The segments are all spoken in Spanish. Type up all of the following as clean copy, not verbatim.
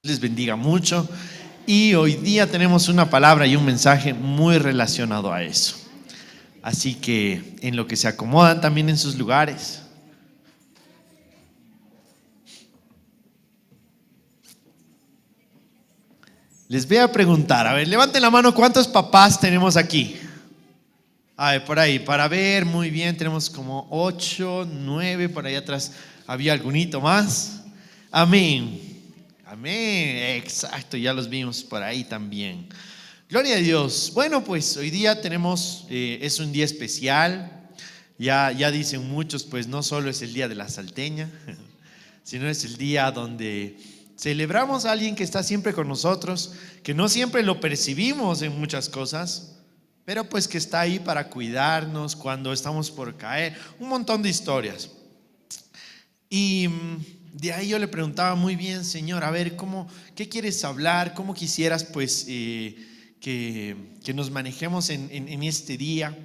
les bendiga mucho. Y hoy día tenemos una palabra y un mensaje muy relacionado a eso. Así que en lo que se acomodan también en sus lugares. Les voy a preguntar, a ver, levanten la mano, ¿cuántos papás tenemos aquí? A ver, por ahí, para ver, muy bien, tenemos como 8, 9, por ahí atrás había algunito más. Amén, amén, exacto, ya los vimos por ahí también. Gloria a Dios. Bueno, pues hoy día tenemos, es un día especial, ya dicen muchos, pues no solo es el día de la salteña, sino es el día donde celebramos a alguien que está siempre con nosotros, que no siempre lo percibimos en muchas cosas, pero pues que está ahí para cuidarnos cuando estamos por caer, un montón de historias. Y de ahí yo le preguntaba muy bien, Señor, a ver, ¿qué quieres hablar? ¿Cómo quisieras pues que nos manejemos en este día?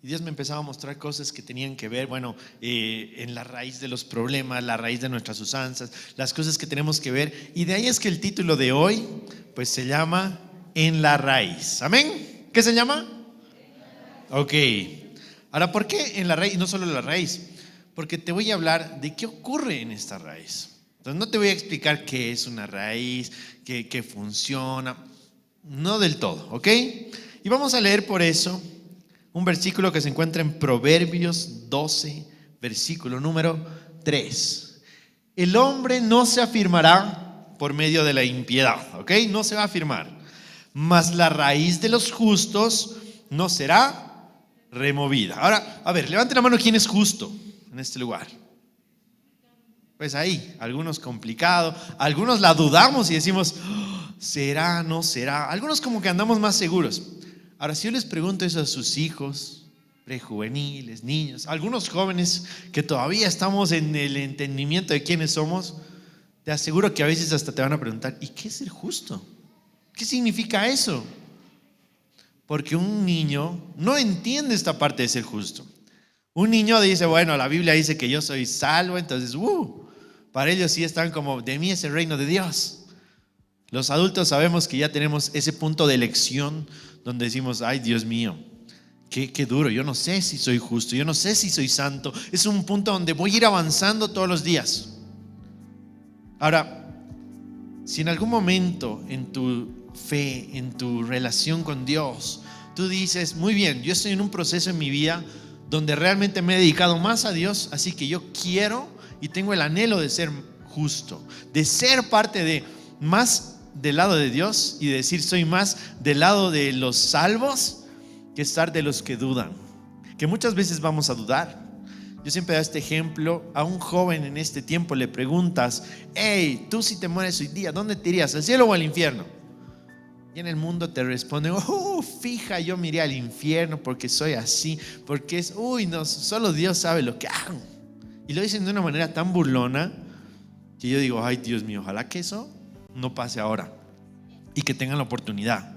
Y Dios me empezaba a mostrar cosas que tenían que ver, bueno, en la raíz de los problemas, la raíz de nuestras usanzas, las cosas que tenemos que ver. Y de ahí es que el título de hoy, pues se llama En la Raíz. ¿Amén? ¿Qué se llama? Ok. Ahora, ¿por qué en la raíz? No solo la raíz, porque te voy a hablar de qué ocurre en esta raíz. Entonces no te voy a explicar qué es una raíz, qué funciona, no del todo, ¿ok? Y vamos a leer por eso un versículo que se encuentra en Proverbios 12, versículo número 3. El hombre no se afirmará por medio de la impiedad, ¿ok? No se va a afirmar. Mas la raíz de los justos no será removida. Ahora, a ver, levante la mano, ¿quién es justo en este lugar? Pues ahí, algunos complicados, algunos la dudamos y decimos, ¿será, no será? Algunos como que andamos más seguros. Ahora, si yo les pregunto eso a sus hijos, prejuveniles, niños, algunos jóvenes que todavía estamos en el entendimiento de quiénes somos, te aseguro que a veces hasta te van a preguntar, ¿y qué es ser justo? ¿Qué significa eso? Porque un niño no entiende esta parte de ser justo. Un niño dice, bueno, la Biblia dice que yo soy salvo, entonces, para ellos sí están como, de mí es el reino de Dios. Los adultos sabemos que ya tenemos ese punto de elección donde decimos, ay Dios mío, qué duro, yo no sé si soy justo, yo no sé si soy santo. Es un punto donde voy a ir avanzando todos los días. Ahora, si en algún momento en tu fe, en tu relación con Dios, tú dices, muy bien, yo estoy en un proceso en mi vida donde realmente me he dedicado más a Dios, así que yo quiero y tengo el anhelo de ser justo, de ser parte de más del lado de Dios y decir soy más del lado de los salvos que estar de los que dudan, que muchas veces vamos a dudar. Yo siempre doy este ejemplo. A un joven en este tiempo le preguntas, hey, tú si te mueres hoy día, ¿dónde te irías? ¿Al cielo o al infierno? Y en el mundo te responden, fija, yo me iré al infierno porque soy así, porque es, no, solo Dios sabe lo que hago. Y lo dicen de una manera tan burlona que yo digo, ay Dios mío, ojalá que eso no pase ahora y que tengan la oportunidad.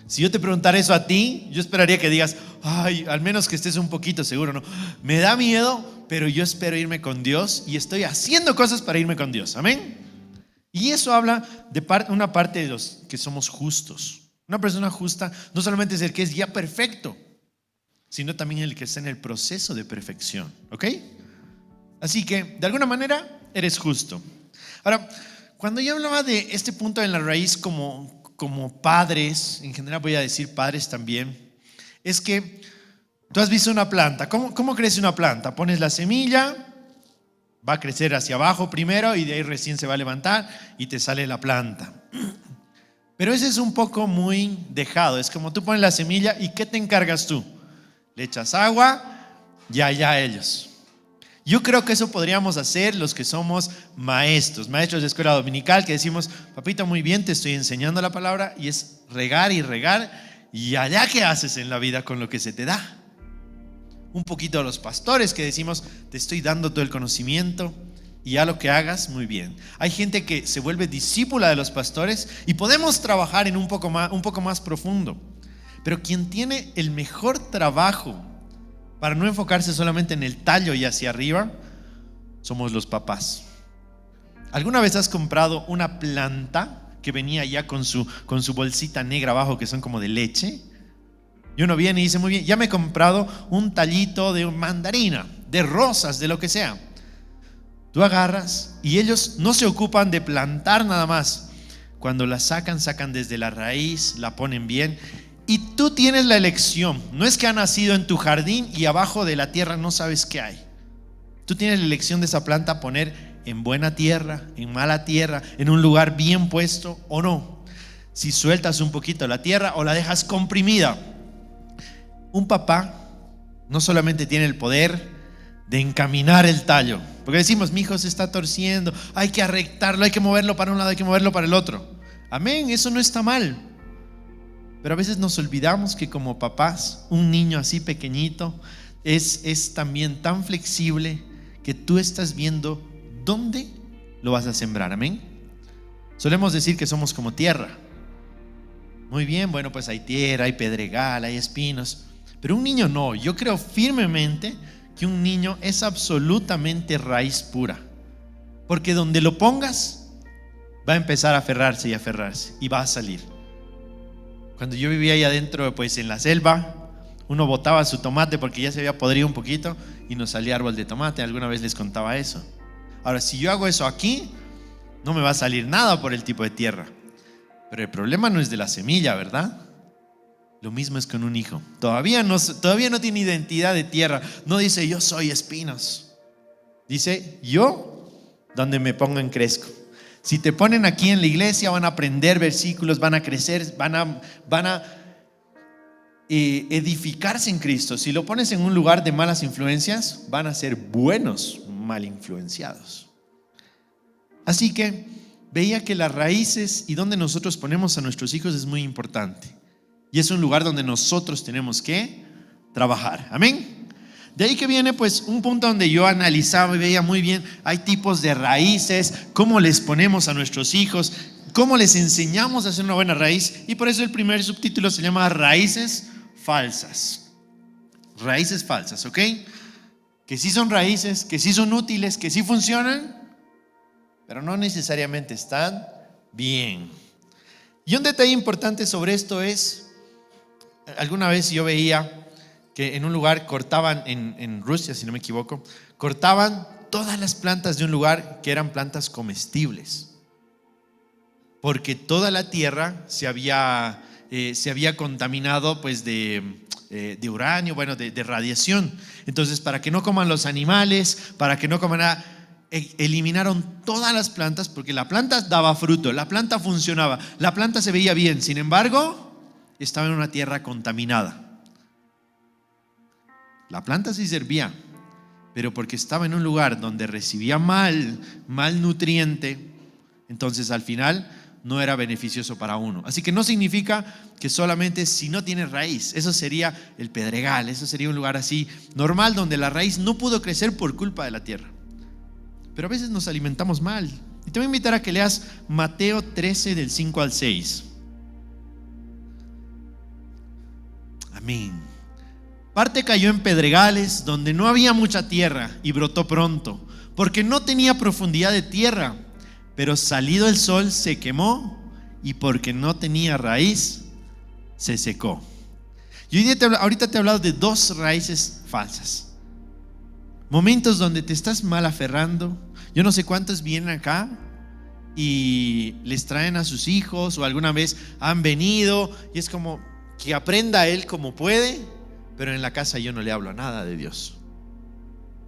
Si yo te preguntara eso a ti, yo esperaría que digas, ay, al menos que estés un poquito seguro, ¿no? Me da miedo, pero yo espero irme con Dios y estoy haciendo cosas para irme con Dios. Amén. Y eso habla de una parte de los que somos justos. Una persona justa no solamente es el que es ya perfecto, sino también el que está en el proceso de perfección. ¿Ok? Así que, de alguna manera, eres justo. Ahora, cuando yo hablaba de este punto en la raíz como padres, en general voy a decir padres también, es que tú has visto una planta. ¿Cómo crece una planta? Pones la semilla, va a crecer hacia abajo primero y de ahí recién se va a levantar y te sale la planta. Pero ese es un poco muy dejado. Es como tú pones la semilla y ¿qué te encargas tú? Le echas agua, ya ellos. Yo creo que eso podríamos hacer los que somos maestros de escuela dominical, que decimos, papito, muy bien, te estoy enseñando la palabra, y es regar y regar, y allá qué haces en la vida con lo que se te da. Un poquito a los pastores que decimos, te estoy dando todo el conocimiento y ya lo que hagas, muy bien. Hay gente que se vuelve discípula de los pastores y podemos trabajar en un poco más profundo. Pero quien tiene el mejor trabajo para no enfocarse solamente en el tallo y hacia arriba, somos los papás. ¿Alguna vez has comprado una planta que venía ya con su bolsita negra abajo, que son como de leche? Y uno viene y dice, muy bien, ya me he comprado un tallito de mandarina, de rosas, de lo que sea. Tú agarras y ellos no se ocupan de plantar nada más. Cuando la sacan desde la raíz, la ponen bien. Y tú tienes la elección. No es que ha nacido en tu jardín y abajo de la tierra no sabes qué hay. Tú tienes la elección de esa planta poner en buena tierra, en mala tierra, en un lugar bien puesto o no. Si sueltas un poquito la tierra o la dejas comprimida. Un papá no solamente tiene el poder de encaminar el tallo, porque decimos, mi hijo se está torciendo, hay que arrectarlo, hay que moverlo para un lado, hay que moverlo para el otro. Amén, eso no está mal. Pero a veces nos olvidamos que como papás, un niño así pequeñito es también tan flexible que tú estás viendo dónde lo vas a sembrar. Amén. Solemos decir que somos como tierra. Muy bien, bueno, pues hay tierra, hay pedregal, hay espinos. Pero un niño no. Yo creo firmemente que un niño es absolutamente raíz pura. Porque donde lo pongas, va a empezar a aferrarse y va a salir. Cuando yo vivía ahí adentro, pues en la selva, uno botaba su tomate porque ya se había podrido un poquito y nos salía árbol de tomate. Alguna vez les contaba eso. Ahora, si yo hago eso aquí, no me va a salir nada por el tipo de tierra. Pero el problema no es de la semilla, ¿verdad? Lo mismo es con un hijo. Todavía no tiene identidad de tierra. No dice, yo soy espinos. Dice, yo, donde me pongan crezco. Si te ponen aquí en la iglesia, van a aprender versículos, van a crecer, van a edificarse en Cristo. Si lo pones en un lugar de malas influencias, van a ser buenos mal influenciados. Así que veía que las raíces y donde nosotros ponemos a nuestros hijos es muy importante. Y es un lugar donde nosotros tenemos que trabajar. Amén. De ahí que viene pues un punto donde yo analizaba y veía muy bien, hay tipos de raíces, cómo les ponemos a nuestros hijos, cómo les enseñamos a hacer una buena raíz. Y por eso el primer subtítulo se llama Raíces Falsas. Raíces falsas, ¿ok? Que sí son raíces, que sí son útiles, que sí funcionan, pero no necesariamente están bien. Y un detalle importante sobre esto es, alguna vez yo veía que en un lugar cortaban, en Rusia si no me equivoco, cortaban todas las plantas de un lugar que eran plantas comestibles, porque toda la tierra se había contaminado pues de uranio, bueno, de radiación. Entonces, para que no coman los animales, para que no coman nada, eliminaron todas las plantas, porque la planta daba fruto, la planta funcionaba, la planta se veía bien. Sin embargo, estaba en una tierra contaminada. La planta sí servía, pero porque estaba en un lugar donde recibía mal nutriente, entonces al final no era beneficioso para uno. Así que no significa que solamente si no tiene raíz. Eso sería el pedregal, eso sería un lugar así normal donde la raíz no pudo crecer por culpa de la tierra. Pero a veces nos alimentamos mal. Y te voy a invitar a que leas Mateo 13 del 5 al 6. Amén. Parte cayó en pedregales donde no había mucha tierra y brotó pronto, porque no tenía profundidad de tierra. Pero salido el sol se quemó y porque no tenía raíz se secó. Y ahorita te he hablado de dos raíces falsas. Momentos donde te estás mal aferrando. Yo no sé cuántos vienen acá y les traen a sus hijos o alguna vez han venido y es como que aprenda él como puede, pero en la casa yo no le hablo nada de Dios.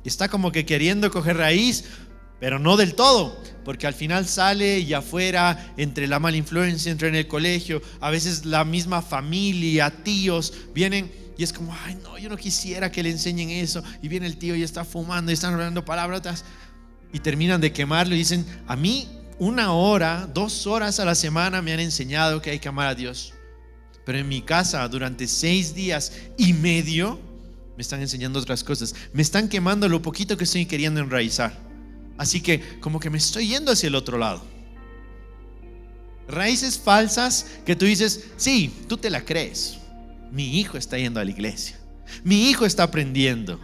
Está como que queriendo coger raíz, pero no del todo, porque al final sale y afuera, entre la mala influencia, entre en el colegio, a veces la misma familia, tíos, vienen y es como, ay no, yo no quisiera que le enseñen eso, y viene el tío y está fumando y están hablando palabras y terminan de quemarlo y dicen, a mí 1 hora, 2 horas a la semana me han enseñado que hay que amar a Dios, pero en mi casa durante 6 días y medio me están enseñando otras cosas, me están quemando lo poquito que estoy queriendo enraizar. Así que como que me estoy yendo hacia el otro lado. Raíces falsas que tú dices, sí, tú te la crees. Mi hijo está yendo a la iglesia. Mi hijo está aprendiendo.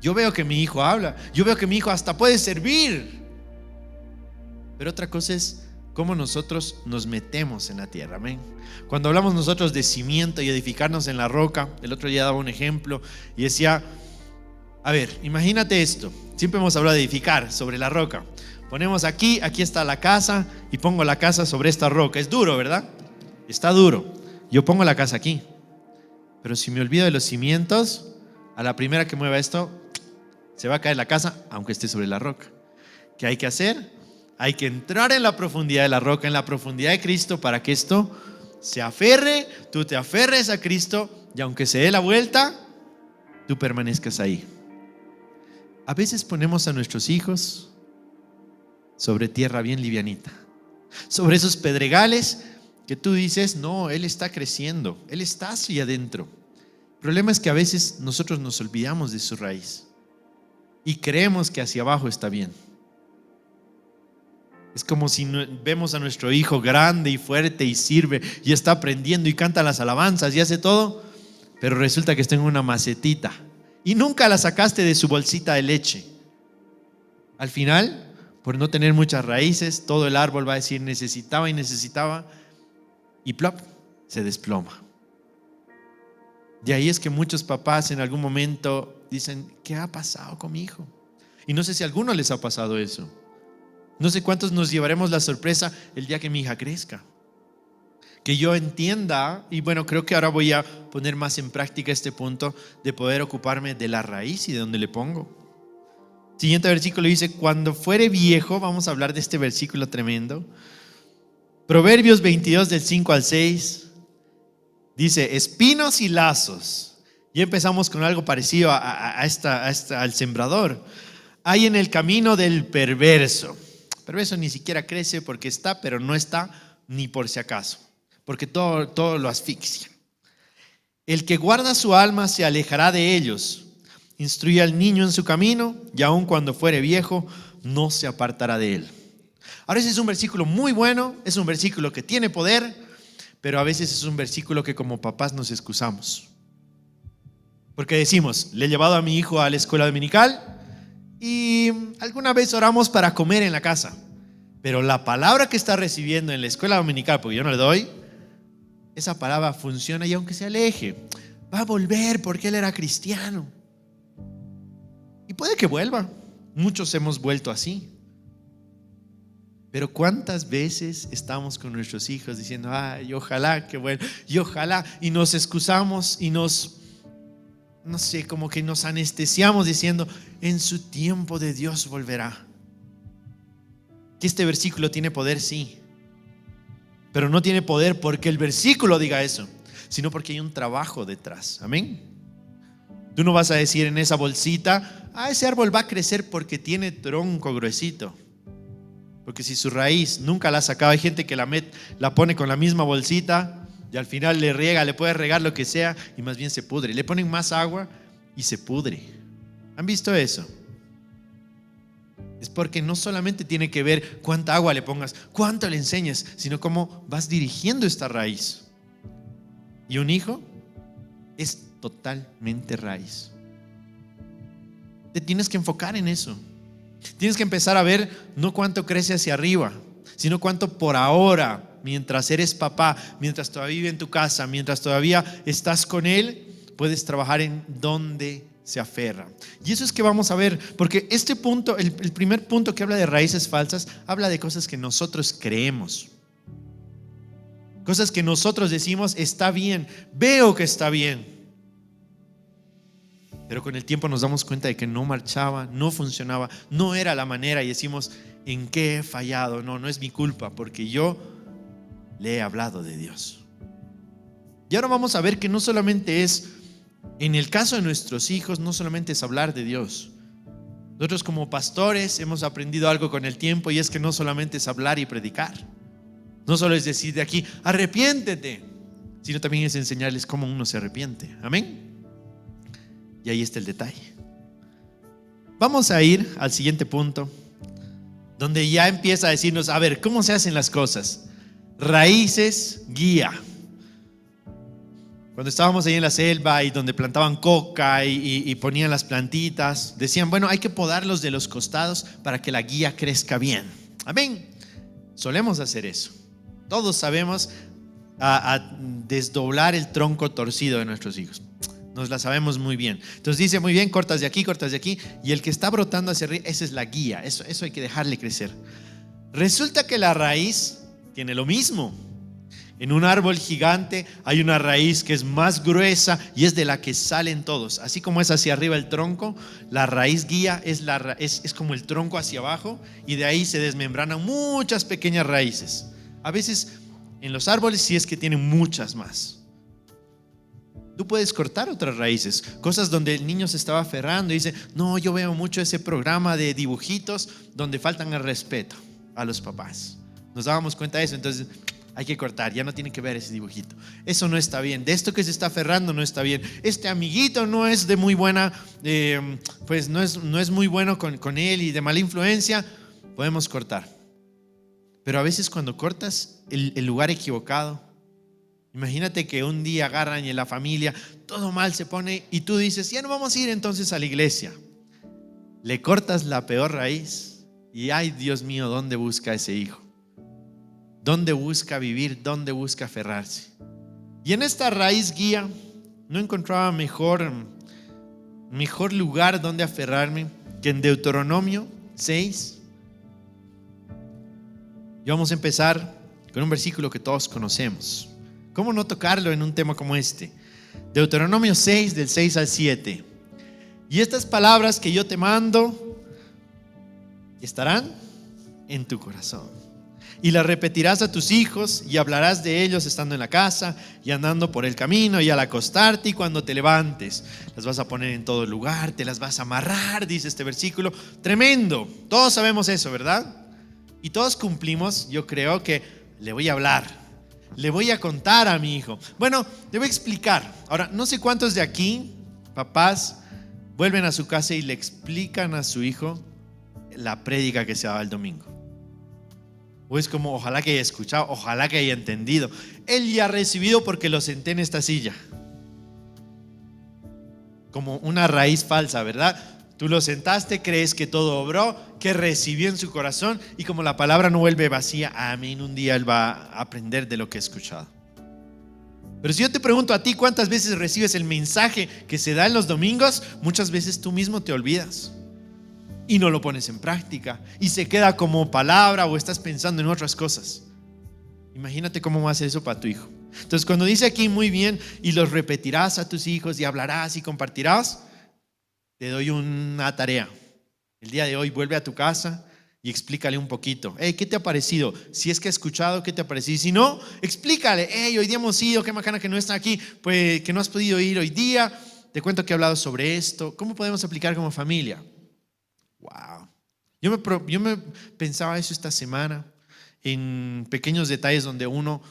Yo veo que mi hijo habla. Yo veo que mi hijo hasta puede servir. pero otra cosa es cómo nosotros nos metemos en la tierra. Amén. Cuando hablamos nosotros de cimiento y edificarnos en la roca, el otro día daba un ejemplo y decía, a ver, imagínate esto. Siempre hemos hablado de edificar sobre la roca. Ponemos aquí está la casa y pongo la casa sobre esta roca. Es duro, ¿verdad? Está duro. Yo pongo la casa aquí. Pero si me olvido de los cimientos, a la primera que mueva esto, se va a caer la casa, aunque esté sobre la roca. ¿Qué hay que hacer? Hay que entrar en la profundidad de la roca, en la profundidad de Cristo, para que esto se aferre, tú te aferres a Cristo y aunque se dé la vuelta, tú permanezcas ahí. A veces ponemos a nuestros hijos sobre tierra bien livianita, sobre esos pedregales que tú dices, no, él está creciendo, él está hacia adentro. El problema es que a veces nosotros nos olvidamos de su raíz y creemos que hacia abajo está bien. Es como si vemos a nuestro hijo grande y fuerte y sirve y está aprendiendo y canta las alabanzas y hace todo, pero resulta que está en una macetita y nunca la sacaste de su bolsita de leche. Al final, por no tener muchas raíces, todo el árbol va a decir necesitaba y plop, se desploma. De ahí es que muchos papás en algún momento dicen, ¿qué ha pasado con mi hijo? Y no sé si a alguno les ha pasado eso. No sé cuántos nos llevaremos la sorpresa el día que mi hija crezca. Que yo entienda, y bueno, creo que ahora voy a poner más en práctica este punto de poder ocuparme de la raíz y de dónde le pongo. Siguiente versículo dice, cuando fuere viejo, vamos a hablar de este versículo tremendo. Proverbios 22 del 5 al 6 dice, espinos y lazos. Y empezamos con algo parecido al sembrador. Hay en el camino del perverso. Perverso ni siquiera crece porque está, pero no está ni por si acaso, porque todo lo asfixia. El que guarda su alma se alejará de ellos. Instruye al niño en su camino y aun cuando fuere viejo no se apartará de él. Ahora ese es un versículo muy bueno, es un versículo que tiene poder, pero a veces es un versículo que como papás nos excusamos. Porque decimos, le he llevado a mi hijo a la escuela dominical y alguna vez oramos para comer en la casa, pero la palabra que está recibiendo en la escuela dominical, porque yo no le doy, esa palabra funciona y aunque se aleje, va a volver porque él era cristiano. Y puede que vuelva, muchos hemos vuelto así. Pero ¿cuántas veces estamos con nuestros hijos diciendo, ay, ojalá que vuelva, y ojalá, y nos excusamos y no sé, como que nos anestesiamos diciendo, en su tiempo de Dios volverá? Que este versículo tiene poder, sí, pero no tiene poder porque el versículo diga eso, sino porque hay un trabajo detrás. Amén. Tú no vas a decir en esa bolsita, ese árbol va a crecer porque tiene tronco gruesito. Porque si su raíz nunca la ha sacado, hay gente que la pone con la misma bolsita y al final le puede regar lo que sea y más bien se pudre. Le ponen más agua y se pudre. ¿Han visto eso? Es porque no solamente tiene que ver cuánta agua le pongas, cuánto le enseñes, sino cómo vas dirigiendo esta raíz. Y un hijo es totalmente raíz. Te tienes que enfocar en eso. Tienes que empezar a ver no cuánto crece hacia arriba, sino cuánto por ahora, mientras eres papá, mientras todavía vive en tu casa, mientras todavía estás con él, puedes trabajar en dónde se aferra. Y eso es que vamos a ver, porque este punto, el primer punto que habla de raíces falsas, habla de cosas que nosotros creemos. Cosas que nosotros decimos, está bien, veo que está bien. Pero con el tiempo nos damos cuenta de que no marchaba, no funcionaba, no era la manera y decimos, ¿en qué he fallado? No es mi culpa porque yo le he hablado de Dios. Y ahora vamos a ver que no solamente es, en el caso de nuestros hijos, no solamente es hablar de Dios. Nosotros como pastores hemos aprendido algo con el tiempo y es que no solamente es hablar y predicar. No solo es decir de aquí, arrepiéntete, sino también es enseñarles cómo uno se arrepiente. Amén. Y ahí está el detalle. Vamos a ir al siguiente punto, donde ya empieza a decirnos, a ver, ¿cómo se hacen las cosas? Raíces, guía. Cuando estábamos ahí en la selva y donde plantaban coca y ponían las plantitas, decían, bueno, hay que podarlos de los costados para que la guía crezca bien. Amén. Solemos hacer eso. Todos sabemos a desdoblar el tronco torcido de nuestros hijos. Nos la sabemos muy bien. Entonces dice, muy bien, cortas de aquí, y el que está brotando hacia arriba, esa es la guía. Eso hay que dejarle crecer. Resulta que la raíz tiene lo mismo. En un árbol gigante hay una raíz que es más gruesa y es de la que salen todos. Así como es hacia arriba el tronco, la raíz guía es como el tronco hacia abajo, y de ahí se desmembranan muchas pequeñas raíces. A veces en los árboles sí es que tienen muchas más. Tú puedes cortar otras raíces, cosas donde el niño se estaba aferrando y dice, no, yo veo mucho ese programa de dibujitos donde faltan el respeto a los papás. Nos dábamos cuenta de eso, entonces hay que cortar, ya no tiene que ver ese dibujito. Eso no está bien, de esto que se está aferrando no está bien. Este amiguito no es de muy buena, pues no es muy bueno con él y de mala influencia, podemos cortar. Pero a veces cuando cortas el lugar equivocado, imagínate que un día agarran y en la familia todo mal se pone y tú dices, ya no vamos a ir entonces a la iglesia. Le cortas la peor raíz y ay, Dios mío, ¿dónde busca ese hijo? ¿Dónde busca vivir? ¿Dónde busca aferrarse? Y en esta raíz guía no encontraba mejor lugar donde aferrarme que en Deuteronomio 6. Y vamos a empezar con un versículo que todos conocemos. ¿Cómo no tocarlo en un tema como este? Deuteronomio 6, del 6 al 7. Y estas palabras que yo te mando estarán en tu corazón. Y las repetirás a tus hijos y hablarás de ellos estando en la casa y andando por el camino y al acostarte y cuando te levantes. Las vas a poner en todo lugar, te las vas a amarrar, dice este versículo. Tremendo. Todos sabemos eso, ¿verdad? Y todos cumplimos. Yo creo que le voy a hablar, le voy a contar a mi hijo. Bueno, le voy a explicar. Ahora, no sé cuántos de aquí, papás, vuelven a su casa y le explican a su hijo la prédica que se daba el domingo. O es como, ojalá que haya escuchado, ojalá que haya entendido. Él ya ha recibido porque lo senté en esta silla. Como una raíz falsa, ¿verdad? Tú lo sentaste, crees que todo obró, que recibió en su corazón, y como la palabra no vuelve vacía, amén, un día él va a aprender de lo que ha escuchado. Pero si yo te pregunto a ti cuántas veces recibes el mensaje que se da en los domingos, muchas veces tú mismo te olvidas y no lo pones en práctica y se queda como palabra o estás pensando en otras cosas. Imagínate cómo va a ser eso para tu hijo. Entonces cuando dice aquí muy bien, y los repetirás a tus hijos y hablarás y compartirás, te doy una tarea. El día de hoy vuelve a tu casa y explícale un poquito. Hey, ¿qué te ha parecido? Si es que ha escuchado, ¿qué te ha parecido? Si no, explícale. Hey, hoy día hemos ido, qué bacana que no están aquí, pues que no has podido ir hoy día. Te cuento que he hablado sobre esto. ¿Cómo podemos aplicar como familia? Wow. Yo me pensaba eso esta semana, en pequeños detalles donde uno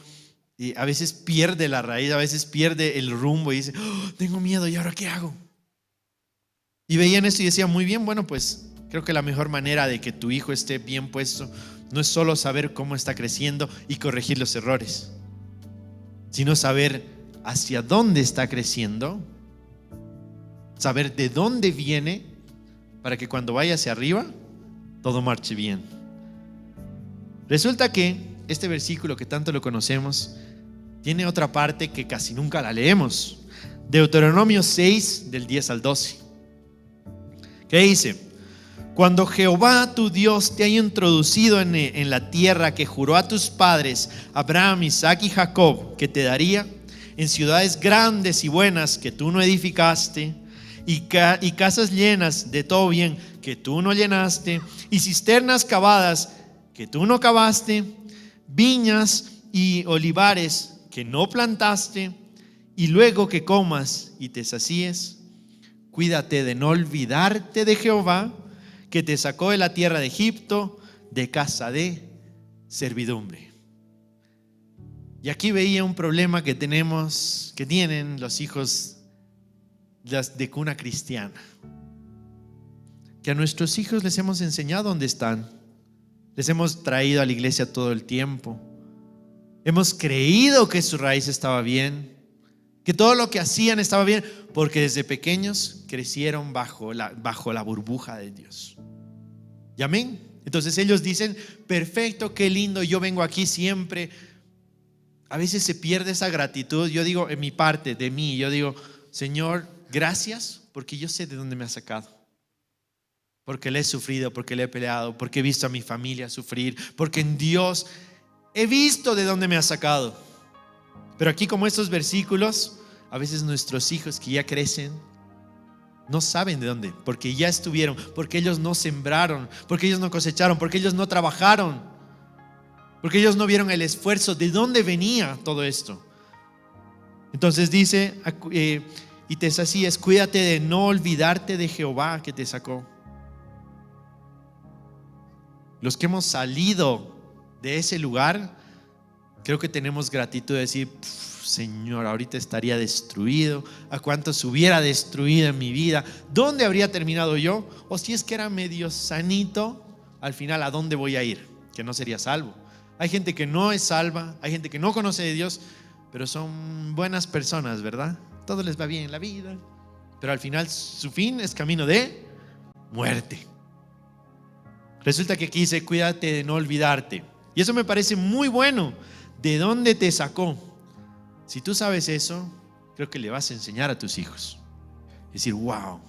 a veces pierde la raíz, a veces pierde el rumbo y dice, oh, tengo miedo, ¿y ahora qué hago? Y veían esto y decían, muy bien, bueno, pues creo que la mejor manera de que tu hijo esté bien puesto no es solo saber cómo está creciendo y corregir los errores, sino saber hacia dónde está creciendo, saber de dónde viene, para que cuando vaya hacia arriba todo marche bien. Resulta que este versículo que tanto lo conocemos tiene otra parte que casi nunca la leemos. Deuteronomio 6 del 10 al 12. ¿Qué dice? Cuando Jehová tu Dios te haya introducido en la tierra que juró a tus padres, Abraham, Isaac y Jacob, que te daría, en ciudades grandes y buenas que tú no edificaste, y casas llenas de todo bien que tú no llenaste, y cisternas cavadas que tú no cavaste, viñas y olivares que no plantaste, y luego que comas y te sacíes, cuídate de no olvidarte de Jehová, que te sacó de la tierra de Egipto, de casa de servidumbre. Y aquí veía un problema que tienen los hijos de cuna cristiana, que a nuestros hijos les hemos enseñado dónde están, les hemos traído a la iglesia todo el tiempo, hemos creído que su raíz estaba bien, que todo lo que hacían estaba bien, porque desde pequeños crecieron bajo la burbuja de Dios. ¿Y amén? Entonces ellos dicen, perfecto, qué lindo, yo vengo aquí siempre. A veces se pierde esa gratitud. Yo digo, en mi parte, de mí, yo digo, Señor, gracias porque yo sé de dónde me has sacado. Porque le he sufrido, porque le he peleado, porque he visto a mi familia sufrir, porque en Dios he visto de dónde me has sacado. Pero aquí, como estos versículos, a veces nuestros hijos que ya crecen no saben de dónde, porque ya estuvieron, porque ellos no sembraron, porque ellos no cosecharon, porque ellos no trabajaron, porque ellos no vieron el esfuerzo, de dónde venía todo esto. Entonces dice, y te sacías, cuídate de no olvidarte de Jehová que te sacó. Los que hemos salido de ese lugar, creo que tenemos gratitud de decir, Señor, ahorita estaría destruido. ¿A cuántos hubiera destruido en mi vida? ¿Dónde habría terminado yo? O si es que era medio sanito, al final, ¿a dónde voy a ir? Que no sería salvo. Hay gente que no es salva, hay gente que no conoce de Dios, pero son buenas personas, ¿verdad? Todo les va bien en la vida, pero al final su fin es camino de muerte. Resulta que aquí dice, cuídate de no olvidarte. Y eso me parece muy bueno. ¿De dónde te sacó? Si tú sabes eso, creo que le vas a enseñar a tus hijos. Es decir, wow.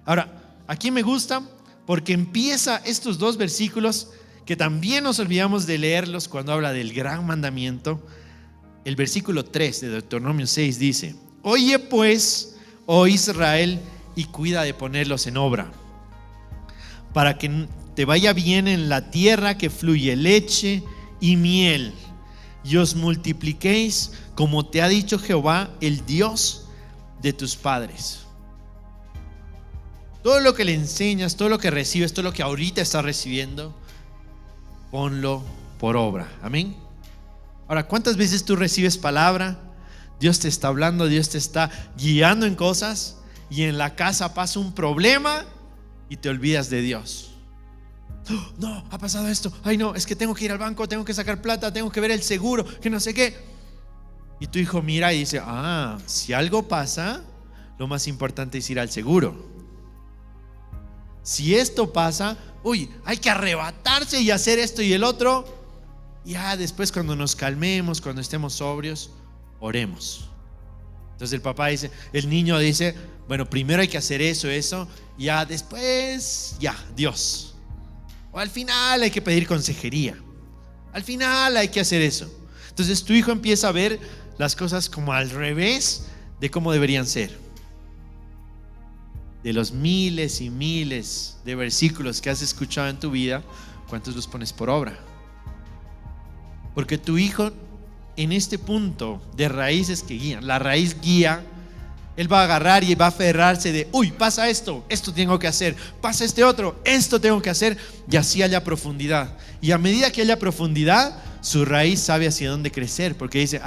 Ahora, aquí me gusta porque empieza estos dos versículos que también nos olvidamos de leerlos cuando habla del gran mandamiento. El versículo 3 de Deuteronomio 6 dice, oye pues, oh Israel, y cuida de ponerlos en obra, para que te vaya bien en la tierra que fluye leche y miel, y os multipliquéis como te ha dicho Jehová, el Dios de tus padres. Todo lo que le enseñas, todo lo que recibes, todo lo que ahorita estás recibiendo, ponlo por obra. Amén. Ahora, ¿cuántas veces tú recibes palabra? Dios te está hablando, Dios te está guiando en cosas, y en la casa pasa un problema y te olvidas de Dios. No, ha pasado esto. Ay, no, es que tengo que ir al banco, tengo que sacar plata, tengo que ver el seguro, que no sé qué. Y tu hijo mira y dice, si algo pasa, lo más importante es ir al seguro. Si esto pasa, hay que arrebatarse y hacer esto y el otro. Ya después, cuando nos calmemos, cuando estemos sobrios, oremos. Entonces el papá dice, el niño dice, bueno, primero hay que hacer eso, ya después, Dios. O al final hay que pedir consejería. Al final hay que hacer eso. Entonces tu hijo empieza a ver las cosas como al revés de cómo deberían ser. De los miles y miles de versículos que has escuchado en tu vida, ¿cuántos los pones por obra? Porque tu hijo, en este punto de raíces que guían, la raíz guía, él va a agarrar y va a aferrarse de, pasa esto tengo que hacer, pasa este otro, esto tengo que hacer, y así haya profundidad. Y a medida que haya profundidad, su raíz sabe hacia dónde crecer, porque dice,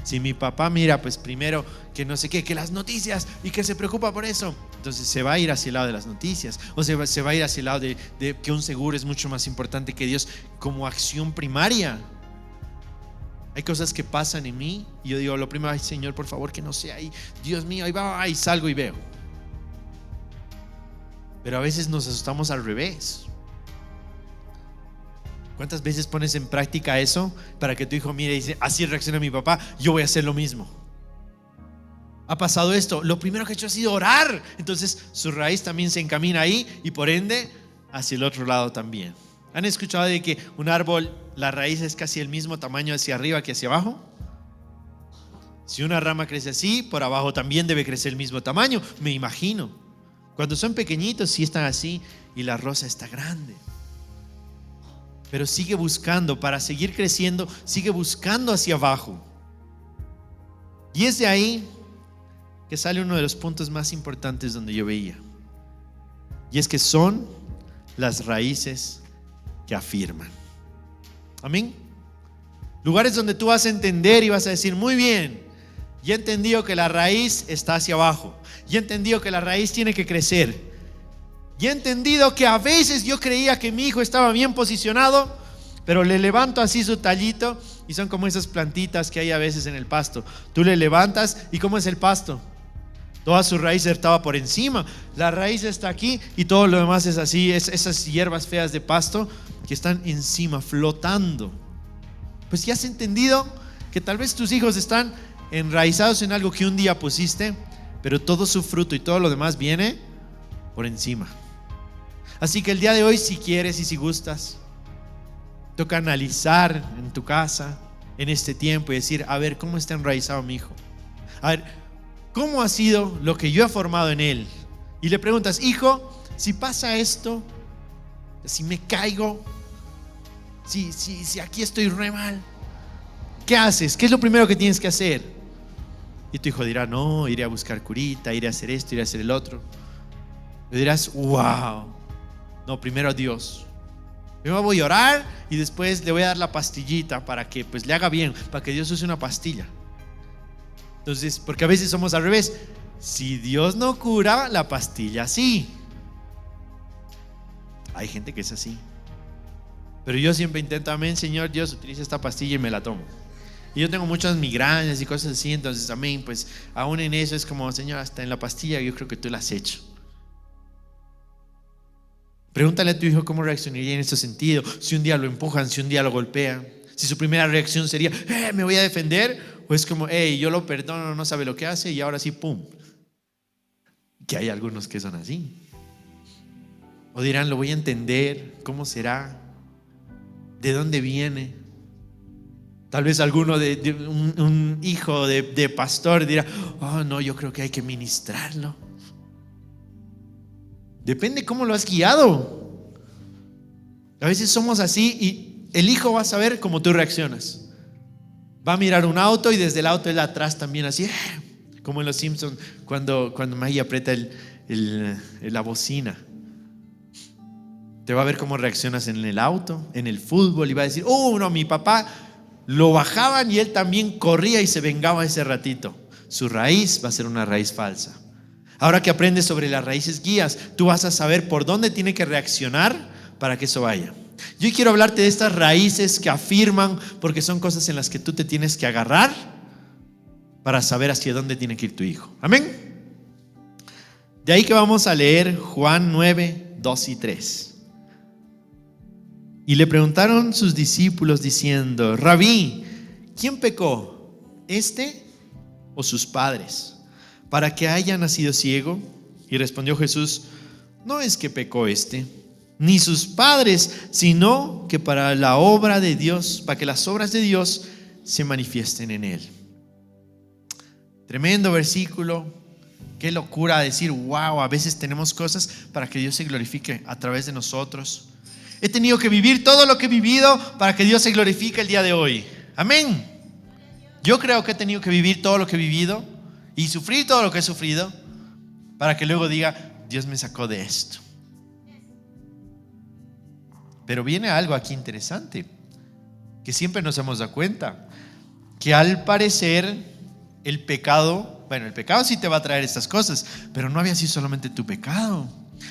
si mi papá mira, pues primero que no sé qué, que las noticias, y que se preocupa por eso, entonces se va a ir hacia el lado de las noticias, o se va a ir hacia el lado de que un seguro es mucho más importante que Dios como acción primaria. Hay cosas que pasan en mí y yo digo, lo primero, ay Señor, por favor que no sea ahí, Dios mío, ahí va, y salgo y veo. Pero a veces nos asustamos al revés. ¿Cuántas veces pones en práctica eso para que tu hijo mire y dice, así reacciona mi papá, yo voy a hacer lo mismo? Ha pasado esto, lo primero que he hecho ha sido orar. Entonces su raíz también se encamina ahí y por ende hacia el otro lado también. ¿Han escuchado de que un árbol, la raíz es casi el mismo tamaño hacia arriba que hacia abajo? Si una rama crece así, por abajo también debe crecer el mismo tamaño, me imagino. Cuando son pequeñitos sí están así y la rosa está grande. Pero sigue buscando, para seguir creciendo, sigue buscando hacia abajo. Y es de ahí que sale uno de los puntos más importantes donde yo veía. Y es que son las raíces que afirman. Amén. Lugares donde tú vas a entender y vas a decir, muy bien, ya he entendido que la raíz está hacia abajo, ya he entendido que la raíz tiene que crecer, ya he entendido que a veces yo creía que mi hijo estaba bien posicionado, pero le levanto así su tallito y son como esas plantitas que hay a veces en el pasto. Tú le levantas y ¿cómo es el pasto? Toda su raíz estaba por encima. La raíz está aquí y todo lo demás es así, esas hierbas feas de pasto que están encima, flotando. Pues ya has entendido que tal vez tus hijos están enraizados en algo que un día pusiste, pero todo su fruto y todo lo demás viene por encima. Así que el día de hoy, si quieres y si gustas, toca analizar en tu casa en este tiempo y decir, a ver, ¿cómo está enraizado mi hijo? A ver, ¿cómo ha sido lo que yo he formado en él? Y le preguntas, hijo, si pasa esto, si me caigo, si aquí estoy re mal, ¿qué haces? ¿Qué es lo primero que tienes que hacer? Y tu hijo dirá, no, iré a buscar curita, iré a hacer esto, iré a hacer el otro. Y dirás, wow, no, primero a Dios. Primero voy a orar y después le voy a dar la pastillita para que pues le haga bien, para que Dios use una pastilla. Entonces, porque a veces somos al revés. Si Dios no cura, la pastilla sí. Hay gente que es así. Pero yo siempre intento, amén, Señor Dios, utiliza esta pastilla y me la tomo. Y yo tengo muchas migrañas y cosas así, entonces amén, pues aún en eso es como, Señor, hasta en la pastilla yo creo que tú la has hecho. Pregúntale a tu hijo cómo reaccionaría en este sentido. Si un día lo empujan, si un día lo golpean, si su primera reacción sería, me voy a defender. O es como, yo lo perdono, no sabe lo que hace y ahora sí, pum. Que hay algunos que son así. O dirán, lo voy a entender, ¿cómo será? ¿De dónde viene? Tal vez alguno de un hijo de pastor dirá, oh no, yo creo que hay que ministrarlo. Depende cómo lo has guiado. A veces somos así y el hijo va a saber cómo tú reaccionas. Va a mirar un auto y desde el auto él atrás también así, como en los Simpsons cuando Maggie aprieta la bocina. Te va a ver cómo reaccionas en el auto, en el fútbol, y va a decir, no, mi papá lo bajaban y él también corría y se vengaba ese ratito. Su raíz va a ser una raíz falsa. Ahora que aprendes sobre las raíces guías, tú vas a saber por dónde tiene que reaccionar para que eso vaya. Yo quiero hablarte de estas raíces que afirman, porque son cosas en las que tú te tienes que agarrar para saber hacia dónde tiene que ir tu hijo. Amén. De ahí que vamos a leer Juan 9, 2 y 3. Y le preguntaron sus discípulos diciendo, Rabí, ¿quién pecó? ¿Este o sus padres? Para que haya nacido ciego. Y respondió Jesús, no es que pecó este, ni sus padres, sino que para la obra de Dios, para que las obras de Dios se manifiesten en él. Tremendo versículo. Qué locura decir, wow, a veces tenemos cosas para que Dios se glorifique a través de nosotros. He tenido que vivir todo lo que he vivido para que Dios se glorifique el día de hoy. Amén. Yo creo que he tenido que vivir todo lo que he vivido y sufrir todo lo que he sufrido para que luego diga, Dios me sacó de esto. Pero viene algo aquí interesante que siempre nos hemos dado cuenta, que al parecer el pecado sí te va a traer estas cosas, pero no había sido solamente tu pecado,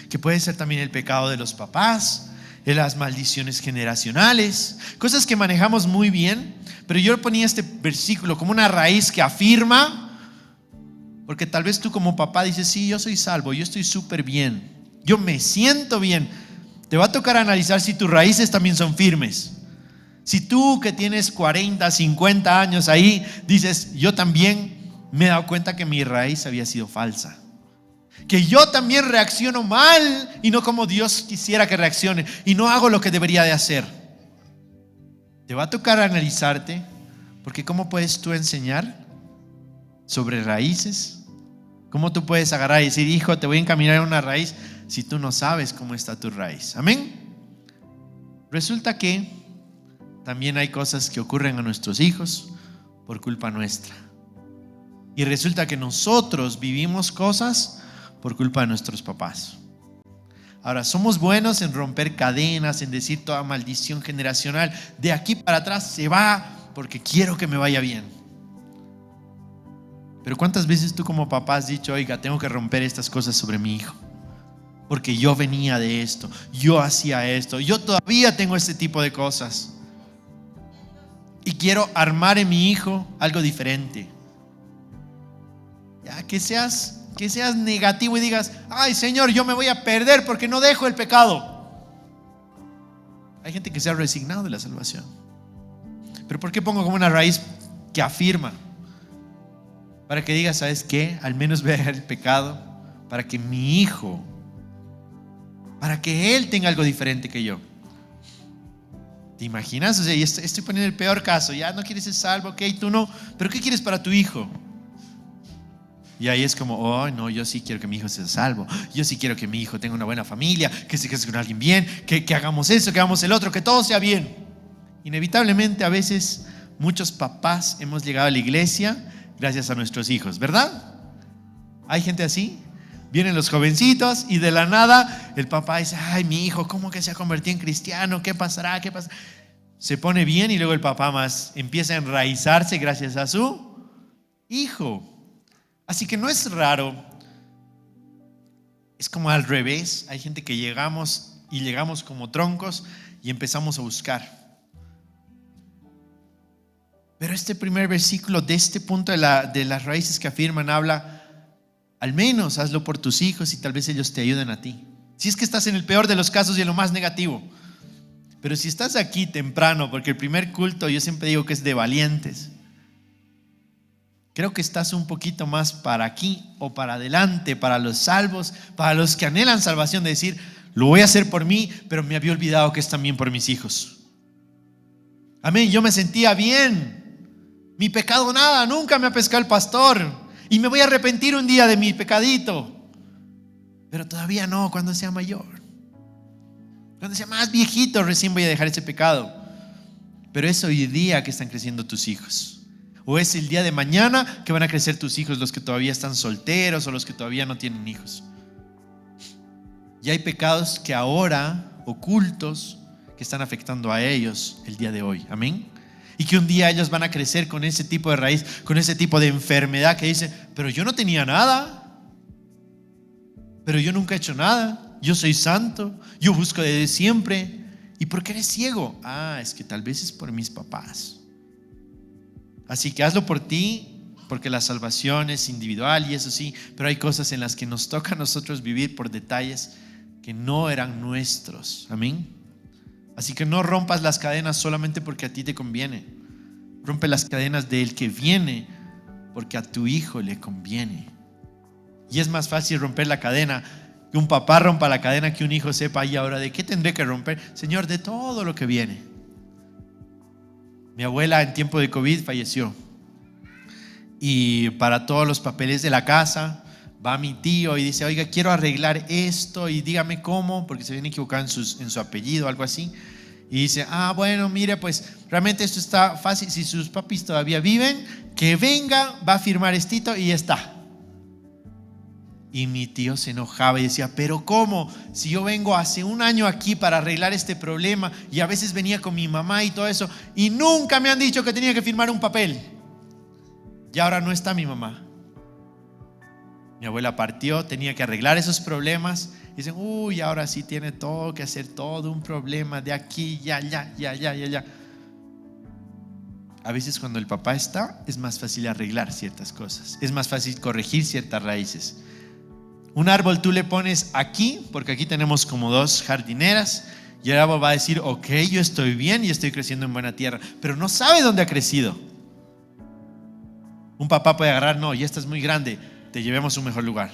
que puede ser también el pecado de los papás, de las maldiciones generacionales, cosas que manejamos muy bien. Pero yo ponía este versículo como una raíz que afirma, porque tal vez tú como papá dices, sí, yo soy salvo, yo estoy súper bien, yo me siento bien. Te va a tocar analizar si tus raíces también son firmes. Si tú que tienes 40, 50 años ahí dices, yo también me he dado cuenta que mi raíz había sido falsa, que yo también reacciono mal y no como Dios quisiera que reaccione, y no hago lo que debería de hacer. Te va a tocar analizarte, porque ¿cómo puedes tú enseñar sobre raíces? ¿Cómo tú puedes agarrar y decir, hijo, te voy a encaminar en una raíz si tú no sabes cómo está tu raíz? Amén. Resulta que también hay cosas que ocurren a nuestros hijos por culpa nuestra. Y resulta que nosotros vivimos cosas por culpa de nuestros papás. Ahora, somos buenos en romper cadenas, en decir toda maldición generacional, de aquí para atrás se va porque quiero que me vaya bien. Pero ¿cuántas veces tú como papá has dicho, oiga, tengo que romper estas cosas sobre mi hijo? Porque yo venía de esto, yo hacía esto, yo todavía tengo este tipo de cosas. Y quiero armar en mi hijo algo diferente. Ya, que seas que seas negativo y digas, ay Señor, yo me voy a perder porque no dejo el pecado. Hay gente que se ha resignado de la salvación. Pero ¿por qué pongo como una raíz que afirma? Para que digas, ¿sabes qué? Al menos voy a dejar el pecado para que mi hijo, para que él tenga algo diferente que yo. ¿Te imaginas? O sea, estoy poniendo el peor caso. Ya no quieres ser salvo, ok, tú no. ¿Pero qué quieres para tu hijo? Y ahí es como, oh no, yo sí quiero que mi hijo sea salvo. Yo sí quiero que mi hijo tenga una buena familia, que se case con alguien bien, que hagamos eso, que hagamos el otro, que todo sea bien. Inevitablemente a veces muchos papás hemos llegado a la iglesia gracias a nuestros hijos, ¿verdad? ¿Hay gente así? Vienen los jovencitos y de la nada el papá dice, ay, mi hijo, ¿cómo que se ha convertido en cristiano? ¿Qué pasará? ¿Qué pasa? Se pone bien y luego el papá más empieza a enraizarse gracias a su hijo. Así que no es raro, es como al revés. Hay gente que llegamos como troncos y empezamos a buscar. Pero este primer versículo de este punto de las raíces que afirman habla, al menos hazlo por tus hijos y tal vez ellos te ayuden a ti. Si es que estás en el peor de los casos y en lo más negativo. Pero si estás aquí temprano, porque el primer culto yo siempre digo que es de valientes. Creo que estás un poquito más para aquí o para adelante, para los salvos, para los que anhelan salvación, de decir, lo voy a hacer por mí, pero me había olvidado que es también por mis hijos. Amén, yo me sentía bien. Mi pecado nada, nunca me ha pescado el pastor. Y me voy a arrepentir un día de mi pecadito. Pero todavía no, cuando sea mayor. Cuando sea más viejito, recién voy a dejar ese pecado. Pero es hoy día que están creciendo tus hijos. O es el día de mañana que van a crecer tus hijos, los que todavía están solteros o los que todavía no tienen hijos. Y hay pecados que ahora, ocultos, que están afectando a ellos el día de hoy. Amén. Y que un día ellos van a crecer con ese tipo de raíz, con ese tipo de enfermedad que dicen, pero yo no tenía nada. Pero yo nunca he hecho nada. Yo soy santo. Yo busco desde siempre. ¿Y por qué eres ciego? Ah, es que tal vez es por mis papás. Así que hazlo por ti, porque la salvación es individual y eso sí, pero hay cosas en las que nos toca a nosotros vivir por detalles que no eran nuestros. Amén. Así que no rompas las cadenas solamente porque a ti te conviene. Rompe las cadenas del que viene porque a tu hijo le conviene. Y es más fácil romper la cadena, que un papá rompa la cadena, que un hijo sepa, y ahora ¿de qué tendré que romper? Señor, de todo lo que viene. Mi abuela en tiempo de COVID falleció. Y para todos los papeles de la casa va mi tío y dice, oiga, quiero arreglar esto y dígame cómo, porque se viene equivocado en su apellido, algo así. Y dice, bueno, mire, pues realmente esto está fácil. Si sus papis todavía viven, que venga, va a firmar estito y ya está. Y mi tío se enojaba y decía, pero ¿cómo? Si yo vengo hace un año aquí para arreglar este problema y a veces venía con mi mamá y todo eso y nunca me han dicho que tenía que firmar un papel. Y ahora no está mi mamá. Mi abuela partió, tenía que arreglar esos problemas. Y dicen, uy, ahora sí tiene todo que hacer todo un problema de aquí, ya. A veces cuando el papá está, es más fácil arreglar ciertas cosas. Es más fácil corregir ciertas raíces. Un árbol tú le pones aquí, porque aquí tenemos como 2 jardineras, y el árbol va a decir, ok, yo estoy bien y estoy creciendo en buena tierra, pero no sabe dónde ha crecido. Un papá puede agarrar, no, ya estás muy grande, te llevemos a un mejor lugar.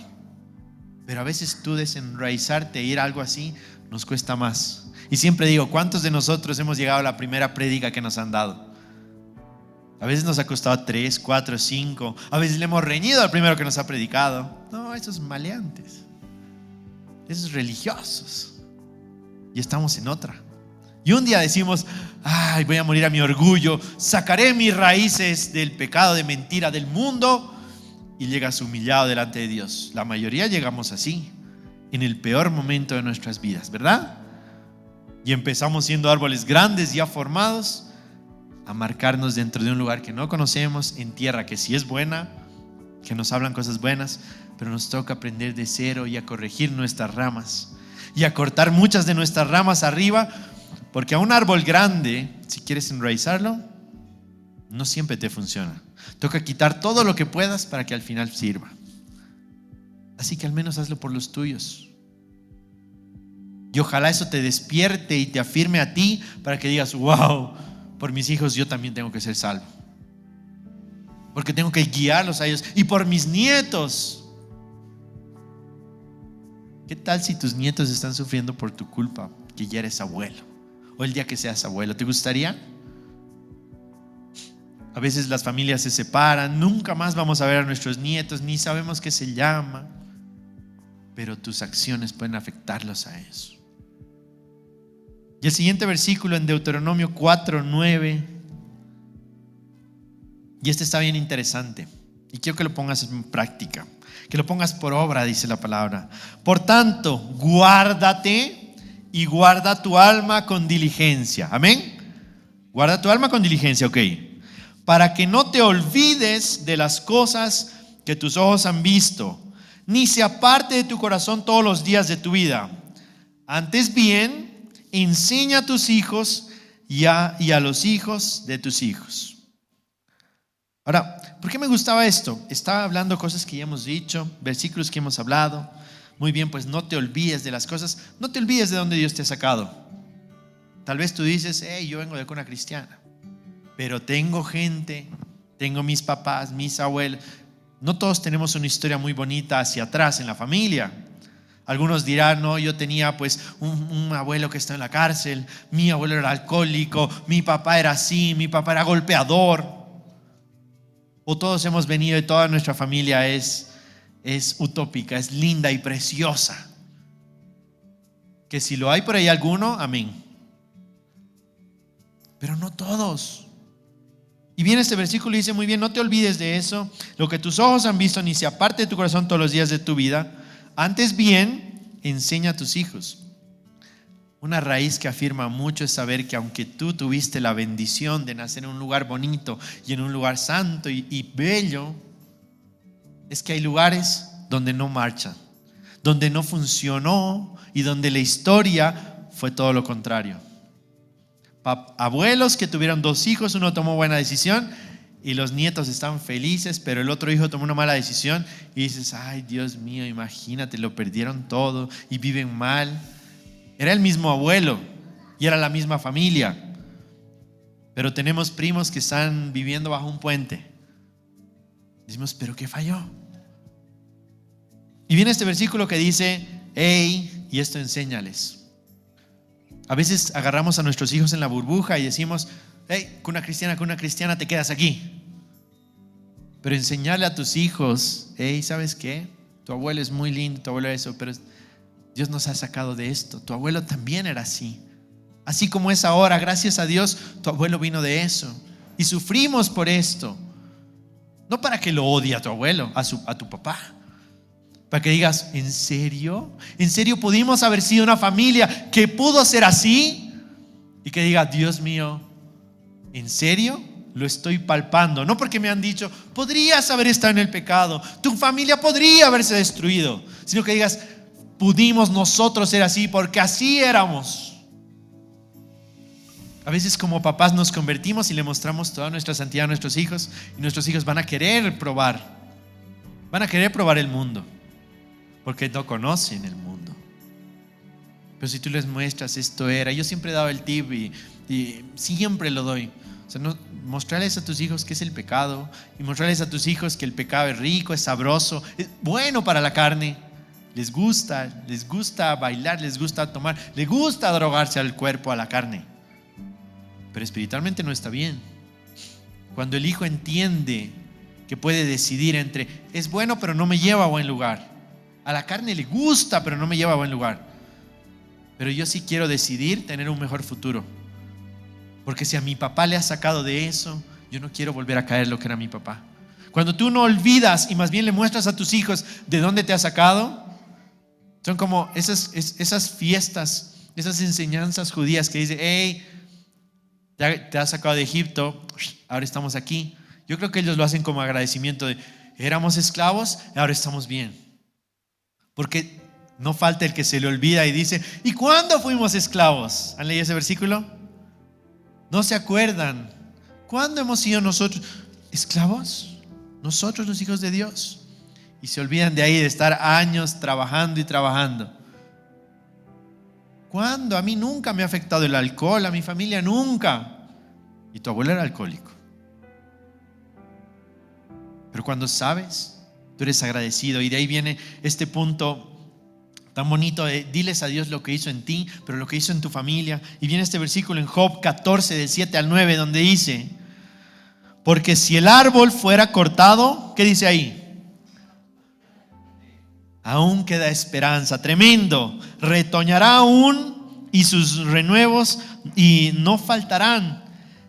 Pero a veces tú desenraizarte e ir a algo así nos cuesta más. Y siempre digo, ¿cuántos de nosotros hemos llegado a la primera prédica que nos han dado? A veces nos ha costado 3, 4, 5. A veces le hemos reñido al primero que nos ha predicado. No, esos maleantes, esos religiosos. Y estamos en otra. Y un día decimos, ay, voy a morir a mi orgullo, sacaré mis raíces del pecado, de mentira, del mundo. Y llegas humillado delante de Dios. La mayoría llegamos así, en el peor momento de nuestras vidas, ¿verdad? Y empezamos siendo árboles grandes ya formados, a marcarnos dentro de un lugar que no conocemos, en tierra que sí es buena, que nos hablan cosas buenas, pero nos toca aprender de cero y a corregir nuestras ramas y a cortar muchas de nuestras ramas arriba, porque a un árbol grande, si quieres enraizarlo, no siempre te funciona. Toca quitar todo lo que puedas para que al final sirva. Así que al menos hazlo por los tuyos. Y ojalá eso te despierte y te afirme a ti para que digas, wow, por mis hijos yo también tengo que ser salvo. Porque tengo que guiarlos a ellos. Y por mis nietos. ¿Qué tal si tus nietos están sufriendo por tu culpa, que ya eres abuelo? O el día que seas abuelo, ¿te gustaría? A veces las familias se separan, nunca más vamos a ver a nuestros nietos, ni sabemos qué se llama. Pero tus acciones pueden afectarlos a eso. Y el siguiente versículo en Deuteronomio 4:9. Y este está bien interesante. Y quiero que lo pongas en práctica. Que lo pongas por obra, dice la palabra. Por tanto, guárdate y guarda tu alma con diligencia. Amén. Guarda tu alma con diligencia, ok. Para que no te olvides de las cosas que tus ojos han visto, ni se aparte de tu corazón todos los días de tu vida. Antes bien, enseña a tus hijos y a los hijos de tus hijos. Ahora, ¿por qué me gustaba esto? Estaba hablando cosas que ya hemos dicho, versículos que hemos hablado. Muy bien, pues no te olvides de las cosas, no te olvides de dónde Dios te ha sacado. Tal vez tú dices, yo vengo de cuna cristiana, pero tengo gente, tengo mis papás, mis abuelos. No todos tenemos una historia muy bonita hacia atrás en la familia. Algunos dirán, no, yo tenía pues un abuelo que está en la cárcel, mi abuelo era alcohólico, mi papá era así, mi papá era golpeador. O todos hemos venido y toda nuestra familia es utópica, es linda y preciosa. Que si lo hay por ahí alguno, amén. Pero no todos. Y viene este versículo y dice muy bien, no te olvides de eso, lo que tus ojos han visto, ni se aparte de tu corazón todos los días de tu vida. Antes bien, enseña a tus hijos. Una raíz que afirma mucho es saber que aunque tú tuviste la bendición de nacer en un lugar bonito y en un lugar santo y bello, es que hay lugares donde no marchan, donde no funcionó y donde la historia fue todo lo contrario. Abuelos que tuvieron 2 hijos, uno tomó buena decisión y los nietos están felices, pero el otro hijo tomó una mala decisión y dices, ay Dios mío, imagínate, lo perdieron todo y viven mal. Era el mismo abuelo y era la misma familia, pero tenemos primos que están viviendo bajo un puente. Decimos, ¿pero qué falló? Y viene este versículo que dice, y esto enséñales. A veces agarramos a nuestros hijos en la burbuja y decimos, cuna cristiana, te quedas aquí. Pero enseñarle a tus hijos, ¿sabes qué? Tu abuelo es muy lindo, tu abuelo es eso, pero Dios nos ha sacado de esto. Tu abuelo también era así. Así como es ahora, gracias a Dios, tu abuelo vino de eso. Y sufrimos por esto. No para que lo odie a tu abuelo, a tu papá. Para que digas, ¿en serio? ¿En serio pudimos haber sido una familia que pudo ser así? Y que diga, Dios mío, ¿en serio? Lo estoy palpando. No porque me han dicho, podrías haber estado en el pecado, tu familia podría haberse destruido, sino que digas, pudimos nosotros ser así porque así éramos. A veces como papás nos convertimos y le mostramos toda nuestra santidad a nuestros hijos, y nuestros hijos van a querer probar el mundo porque no conocen el mundo. Pero si tú les muestras, esto era, yo siempre he dado el tip y siempre lo doy. O sea, mostrarles a tus hijos qué es el pecado y mostrarles a tus hijos que el pecado es rico, es sabroso, es bueno para la carne. Les gusta bailar, les gusta tomar, les gusta drogarse al cuerpo, a la carne. Pero espiritualmente no está bien. Cuando el hijo entiende que puede decidir entre es bueno pero no me lleva a buen lugar, a la carne le gusta pero no me lleva a buen lugar, pero yo sí quiero decidir tener un mejor futuro, porque si a mi papá le ha sacado de eso, yo no quiero volver a caer lo que era mi papá. Cuando tú no olvidas y más bien le muestras a tus hijos de dónde te ha sacado, son como esas fiestas, esas enseñanzas judías que dice, te has sacado de Egipto, ahora estamos aquí. Yo creo que ellos lo hacen como agradecimiento de, éramos esclavos, ahora estamos bien. Porque no falta el que se le olvida y dice, ¿y cuándo fuimos esclavos? ¿Han leído ese versículo? ¿No se acuerdan? ¿Cuándo hemos sido nosotros esclavos? Nosotros los hijos de Dios. y se olvidan de ahí de estar años trabajando y trabajando. ¿Cuándo? A mí nunca me ha afectado el alcohol, a mi familia nunca. Y tu abuelo era alcohólico. Pero cuando sabes, tú eres agradecido. Y de ahí viene este punto tan bonito de diles a Dios lo que hizo en ti, pero lo que hizo en tu familia. Y viene este versículo en Job 14, del 7 al 9, donde dice: porque si el árbol fuera cortado, ¿qué dice ahí? Aún queda esperanza. Tremendo. Retoñará aún, y sus renuevos y no faltarán.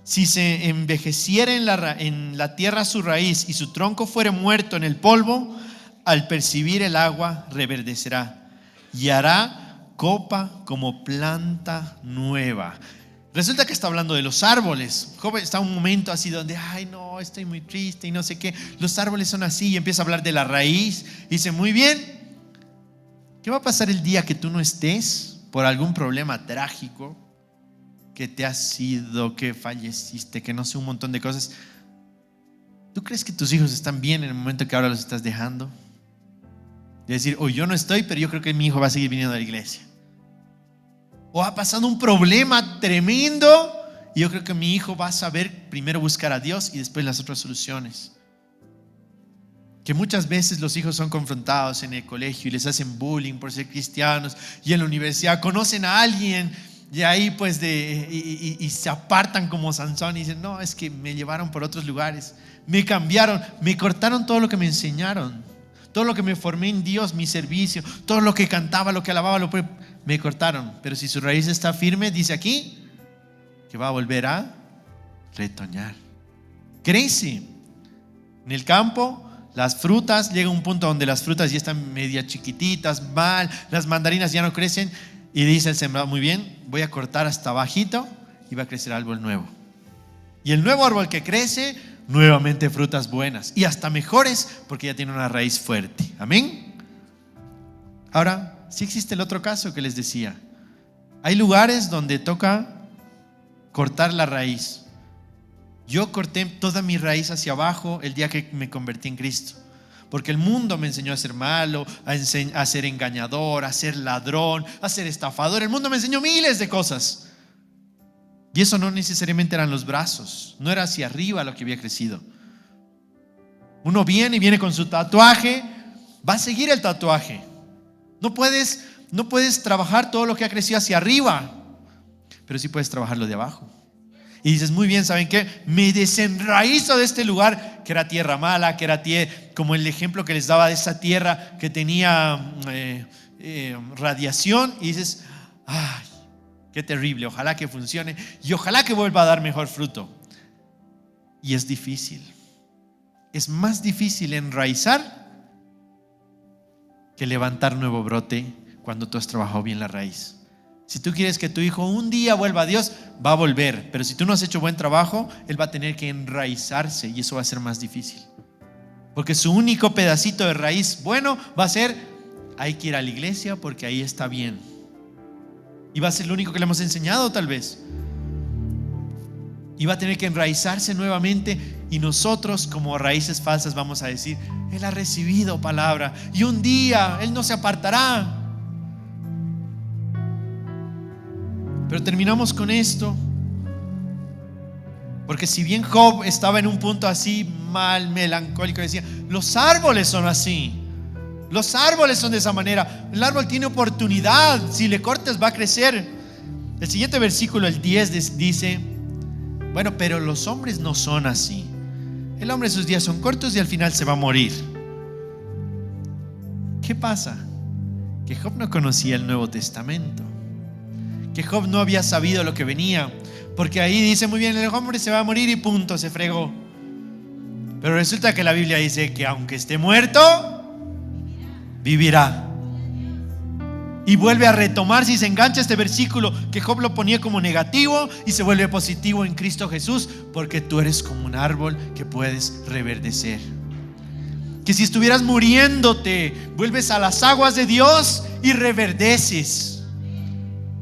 Si se envejeciera en la tierra su raíz, y su tronco fuere muerto en el polvo, al percibir el agua reverdecerá, y hará copa como planta nueva. Resulta que está hablando de los árboles. Job está en un momento así donde, ay no, estoy muy triste y no sé qué. Los árboles son así, y empieza a hablar de la raíz. Y dice, muy bien, ¿qué va a pasar el día que tú no estés por algún problema trágico? Que te has ido, que falleciste, que no sé, un montón de cosas. ¿Tú crees que tus hijos están bien en el momento que ahora los estás dejando? Y decir, oh, yo no estoy, pero yo creo que mi hijo va a seguir viniendo a la iglesia. O ha pasado un problema tremendo y yo creo que mi hijo va a saber primero buscar a Dios y después las otras soluciones. Que muchas veces los hijos son confrontados en el colegio y les hacen bullying por ser cristianos, y en la universidad conocen a alguien y ahí pues y se apartan como Sansón y dicen, no, es que me llevaron por otros lugares, me cambiaron, me cortaron todo lo que me enseñaron, todo lo que me formé en Dios, mi servicio, todo lo que cantaba, lo que alababa, me cortaron. Pero si su raíz está firme, dice aquí que va a volver a retoñar. Crece. En el campo, las frutas, llega un punto donde las frutas ya están media chiquititas, mal, las mandarinas ya no crecen, y dice el sembrado, muy bien, voy a cortar hasta bajito y va a crecer árbol nuevo. Y el nuevo árbol que crece, nuevamente frutas buenas y hasta mejores, porque ya tiene una raíz fuerte. Amén. Ahora, sí existe el otro caso que les decía. Hay lugares donde toca cortar la raíz. Yo corté toda mi raíz hacia abajo el día que me convertí en Cristo, porque el mundo me enseñó a ser malo, a ser engañador, a ser ladrón, a ser estafador. El mundo me enseñó miles de cosas. Y eso no necesariamente eran los brazos, no era hacia arriba lo que había crecido. Uno viene con su tatuaje, va a seguir el tatuaje. No puedes trabajar todo lo que ha crecido hacia arriba, pero sí puedes trabajarlo de abajo. Y dices, muy bien, ¿saben qué? Me desenraizo de este lugar que era tierra mala, que era como el ejemplo que les daba de esa tierra que tenía radiación. Y dices, ay, qué terrible, ojalá que funcione y ojalá que vuelva a dar mejor fruto. Y es difícil. Es más difícil enraizar que levantar nuevo brote cuando tú has trabajado bien la raíz. Si tú quieres que tu hijo un día vuelva a Dios, va a volver. Pero si tú no has hecho buen trabajo, él va a tener que enraizarse y eso va a ser más difícil. Porque su único pedacito de raíz bueno va a ser, hay que ir a la iglesia porque ahí está bien. Y va a ser lo único que le hemos enseñado tal vez. Y va a tener que enraizarse nuevamente, y nosotros como raíces falsas vamos a decir, él ha recibido palabra y un día él no se apartará. Pero terminamos con esto, porque si bien Job estaba en un punto así mal, melancólico, decía, los árboles son así, los árboles son de esa manera. El árbol tiene oportunidad, si le cortas va a crecer. El siguiente versículo, el 10, dice, bueno, pero los hombres no son así. El hombre, sus días son cortos y al final se va a morir. ¿Qué pasa? Que Job no conocía el Nuevo Testamento, que Job no había sabido lo que venía, porque ahí dice muy bien, el hombre se va a morir y punto, se fregó. Pero resulta que la Biblia dice que aunque esté muerto, vivirá. Y vuelve a retomar, si se engancha este versículo que Job lo ponía como negativo, y se vuelve positivo en Cristo Jesús, porque tú eres como un árbol que puedes reverdecer. Que si estuvieras muriéndote, vuelves a las aguas de Dios y reverdeces.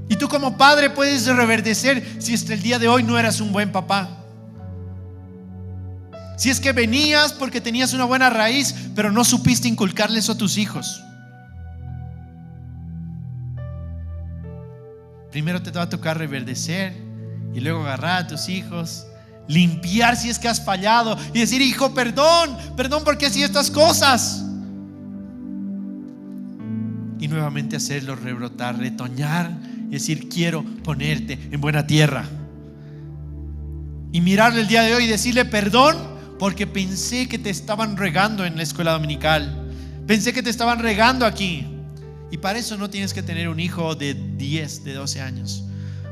Y tú como padre puedes reverdecer si hasta el día de hoy no eras un buen papá. Si es que venías porque tenías una buena raíz, pero no supiste inculcarle eso a tus hijos. Primero te va a tocar reverdecer y luego agarrar a tus hijos, limpiar si es que has fallado y decir: hijo, perdón porque hacía estas cosas. Y nuevamente hacerlo rebrotar, retoñar y decir: quiero ponerte en buena tierra. Y mirarle el día de hoy y decirle: perdón porque pensé que te estaban regando en la escuela dominical, pensé que te estaban regando aquí. Y para eso no tienes que tener un hijo de 10, de 12 años.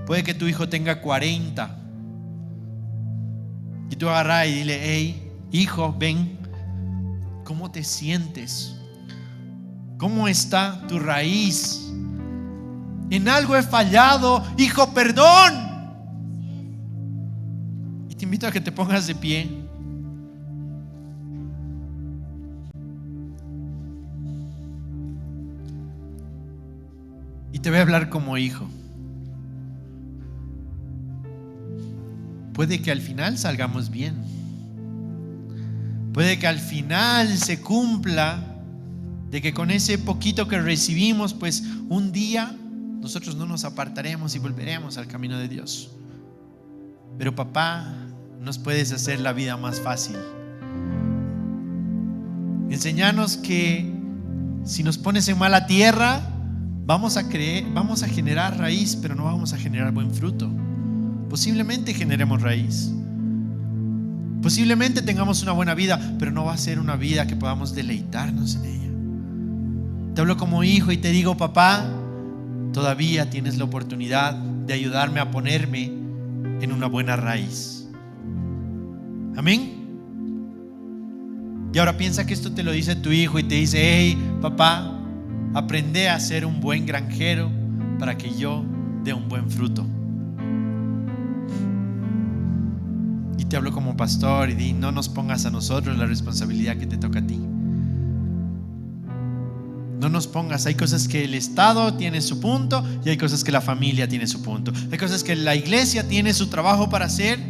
Puede que tu hijo tenga 40 y tú agarras y dile: hey, hijo, ven, ¿cómo te sientes? ¿Cómo está tu raíz? En algo he fallado, hijo, perdón. Y te invito a que te pongas de pie. Y te voy a hablar como hijo. Puede que al final salgamos bien. Puede que al final se cumpla de que con ese poquito que recibimos, pues un día nosotros no nos apartaremos y volveremos al camino de Dios. Pero papá, nos puedes hacer la vida más fácil. Enséñanos que si nos pones en mala tierra, vamos a generar raíz, pero no vamos a generar buen fruto. Posiblemente generemos raíz, posiblemente tengamos una buena vida, pero no va a ser una vida que podamos deleitarnos en ella. Te hablo como hijo y te digo: papá, todavía tienes la oportunidad de ayudarme a ponerme en una buena raíz. Amén. Y ahora piensa que esto te lo dice tu hijo y te dice: hey, papá, aprende a ser un buen granjero para que yo dé un buen fruto. Y te hablo como pastor y di: no nos pongas a nosotros la responsabilidad que te toca a ti. No nos pongas. Hay cosas que el Estado tiene su punto y hay cosas que la familia tiene su punto. Hay cosas que la iglesia tiene su trabajo para hacer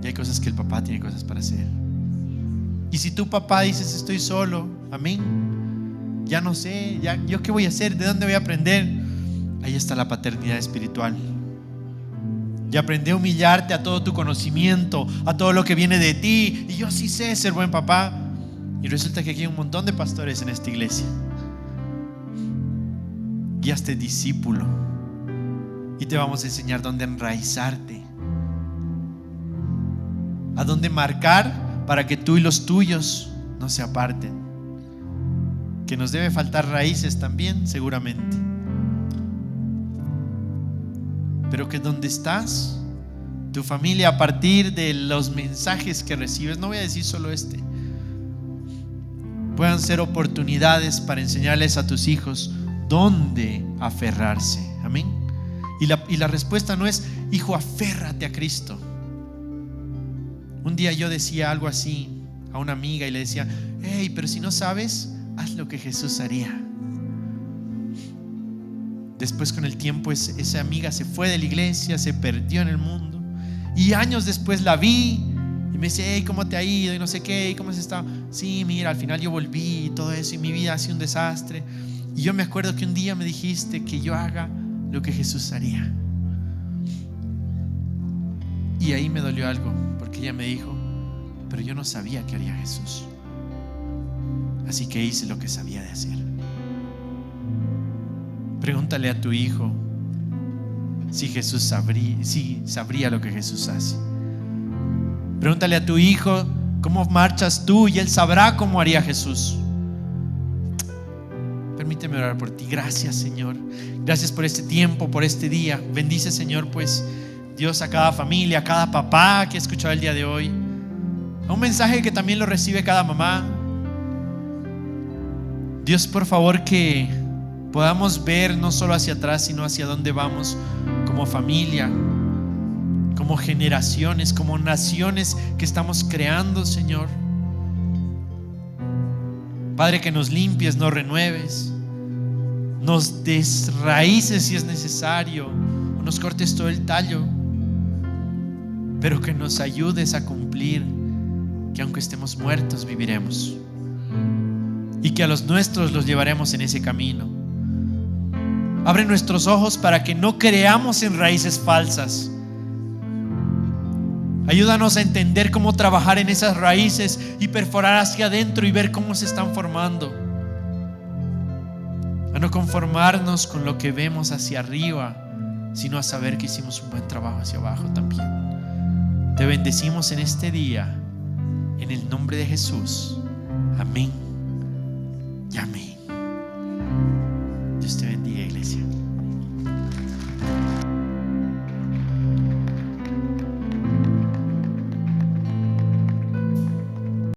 y hay cosas que el papá tiene cosas para hacer. Y si tu papá dices: estoy solo, amén, ya no sé, ¿yo qué voy a hacer? ¿De dónde voy a aprender? Ahí está la paternidad espiritual. Y aprendí a humillarte a todo tu conocimiento, a todo lo que viene de ti. Y yo sí sé ser buen papá. Y resulta que aquí hay un montón de pastores en esta iglesia. Guíaste discípulo y te vamos a enseñar dónde enraizarte, a dónde marcar para que tú y los tuyos no se aparten. Que nos debe faltar raíces también, seguramente. Pero que donde estás, tu familia, a partir de los mensajes que recibes, no voy a decir solo este, puedan ser oportunidades para enseñarles a tus hijos dónde aferrarse. Amén. Y la respuesta no es: hijo, aférrate a Cristo. Un día yo decía algo así a una amiga y le decía: hey, pero si no sabes, haz lo que Jesús haría. Después, con el tiempo, esa amiga se fue de la iglesia, se perdió en el mundo. Y años después la vi y me dice: hey, ¿cómo te ha ido? Y no sé qué, ¿y cómo has estado? Sí, mira, al final yo volví y todo eso, y mi vida ha sido un desastre. Y yo me acuerdo que un día me dijiste que yo haga lo que Jesús haría. Y ahí me dolió algo, porque ella me dijo: pero yo no sabía que haría Jesús, así que hice lo que sabía de hacer. Pregúntale a tu hijo si Jesús sabría lo que Jesús hace. Pregúntale a tu hijo cómo marchas tú y él sabrá cómo haría Jesús. Permíteme orar por ti. Gracias, Señor. Gracias por este tiempo, por este día. Bendice, Señor, pues, Dios, a cada familia, a cada papá que ha escuchado el día de hoy. A un mensaje que también lo recibe cada mamá. Dios, por favor, que podamos ver no solo hacia atrás, sino hacia dónde vamos como familia, como generaciones, como naciones que estamos creando, Señor. Padre, que nos limpies, nos renueves, nos desraíces si es necesario, o nos cortes todo el tallo, pero que nos ayudes a cumplir que aunque estemos muertos viviremos, y que a los nuestros los llevaremos en ese camino. Abre nuestros ojos para que no creamos en raíces falsas. Ayúdanos a entender cómo trabajar en esas raíces y perforar hacia adentro y ver cómo se están formando. A no conformarnos con lo que vemos hacia arriba, sino a saber que hicimos un buen trabajo hacia abajo también. Te bendecimos en este día, en el nombre de Jesús. Amén y amén.